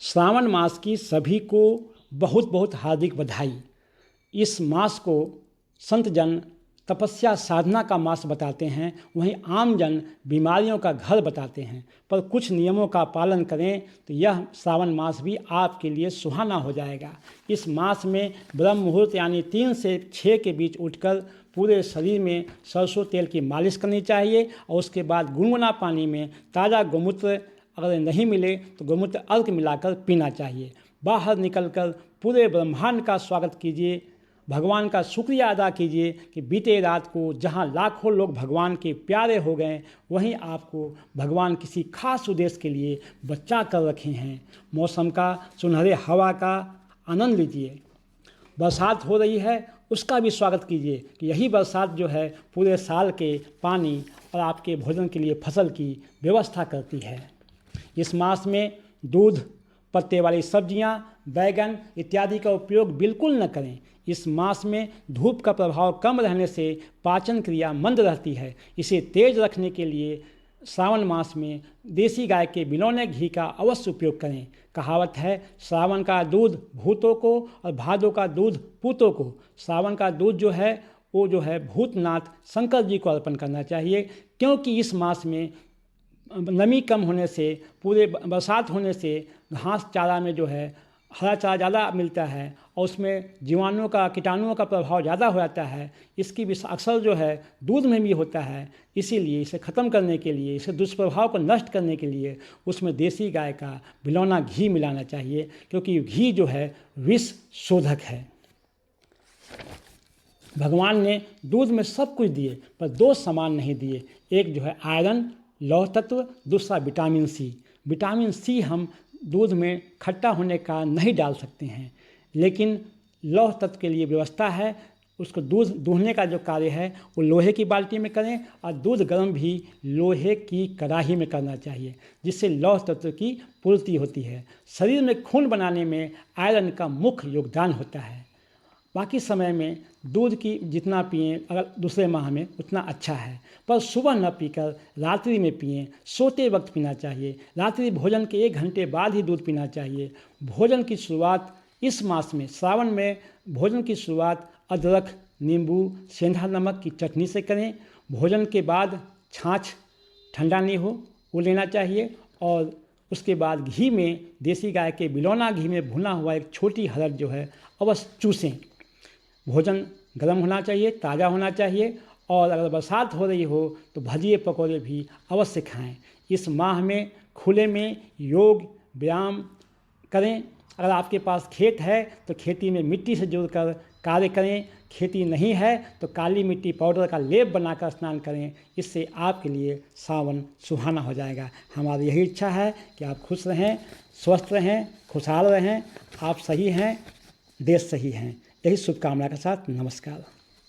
श्रावण मास की सभी को बहुत बहुत हार्दिक बधाई। इस मास को संत जन तपस्या साधना का मास बताते हैं, वहीं आम जन बीमारियों का घर बताते हैं। पर कुछ नियमों का पालन करें तो यह श्रावण मास भी आपके लिए सुहाना हो जाएगा। इस मास में ब्रह्म मुहूर्त यानी 3 से 6 के बीच उठकर पूरे शरीर में सरसों तेल की मालिश करनी चाहिए और उसके बाद गुनगुना पानी में ताज़ा गोमूत्र अगर नहीं मिले तो गोमूत्र अर्क मिलाकर पीना चाहिए। बाहर निकलकर पूरे ब्रह्मांड का स्वागत कीजिए, भगवान का शुक्रिया अदा कीजिए कि बीते रात को जहां लाखों लोग भगवान के प्यारे हो गए, वहीं आपको भगवान किसी खास उद्देश्य के लिए बचा कर रखे हैं। मौसम का सुनहरे हवा का आनंद लीजिए। बरसात हो रही है, उसका भी स्वागत कीजिए कि यही बरसात जो है पूरे साल के पानी और आपके भोजन के लिए फसल की व्यवस्था करती है। इस मास में दूध, पत्ते वाली सब्जियां, बैगन इत्यादि का उपयोग बिल्कुल न करें। इस मास में धूप का प्रभाव कम रहने से पाचन क्रिया मंद रहती है। इसे तेज रखने के लिए श्रावण मास में देसी गाय के बिलौने घी का अवश्य उपयोग करें। कहावत है, श्रावण का दूध भूतों को और भादों का दूध पूतों को। श्रावण का दूध जो है वो भूतनाथ शंकर जी को अर्पण करना चाहिए, क्योंकि इस मास में नमी कम होने से, पूरे बरसात होने से घास चारा में जो है हरा चारा ज़्यादा मिलता है और उसमें जीवाणुओं का, कीटाणुओं का प्रभाव ज़्यादा हो जाता है। इसकी भी अक्सर जो है दूध में भी होता है। इसीलिए इसे ख़त्म करने के लिए, इसे दुष्प्रभाव को नष्ट करने के लिए उसमें देसी गाय का बिलौना घी मिलाना चाहिए, क्योंकि घी जो है विष शोधक है। भगवान ने दूध में सब कुछ दिए पर 2 सामान नहीं दिए। एक जो है आयरन लौह तत्व, दूसरा विटामिन सी। विटामिन सी हम दूध में खट्टा होने का नहीं डाल सकते हैं, लेकिन लौह तत्व के लिए व्यवस्था है। उसको दूध दूहने का जो कार्य है वो लोहे की बाल्टी में करें और दूध गर्म भी लोहे की कढ़ाई में करना चाहिए, जिससे लौह तत्व की पूर्ति होती है। शरीर में खून बनाने में आयरन का मुख्य योगदान होता है। बाकी समय में दूध की जितना पिएं अगर दूसरे माह में उतना अच्छा है, पर सुबह न पीकर रात्रि में पिएं। सोते वक्त पीना चाहिए। रात्रि भोजन के 1 घंटे बाद ही दूध पीना चाहिए। भोजन की शुरुआत इस मास में, श्रावण में भोजन की शुरुआत अदरक, नींबू, सेंधा नमक की चटनी से करें। भोजन के बाद छाछ ठंडा नहीं हो वो लेना चाहिए और उसके बाद घी में, देसी गाय के बिलौना घी में भुना हुआ एक छोटी हरड़ जो है अवश्य चूसें। भोजन गर्म होना चाहिए, ताज़ा होना चाहिए और अगर बरसात हो रही हो तो भजिए पकौड़े भी अवश्य खाएं। इस माह में खुले में योग व्यायाम करें। अगर आपके पास खेत है तो खेती में मिट्टी से जुड़कर कार्य करें। खेती नहीं है तो काली मिट्टी पाउडर का लेप बनाकर स्नान करें। इससे आपके लिए सावन सुहाना हो जाएगा। हमारी यही इच्छा है कि आप खुश रहें, स्वस्थ रहें, खुशहाल रहें। आप सही हैं, देश सही हैं। यही शुभकामना के साथ नमस्कार।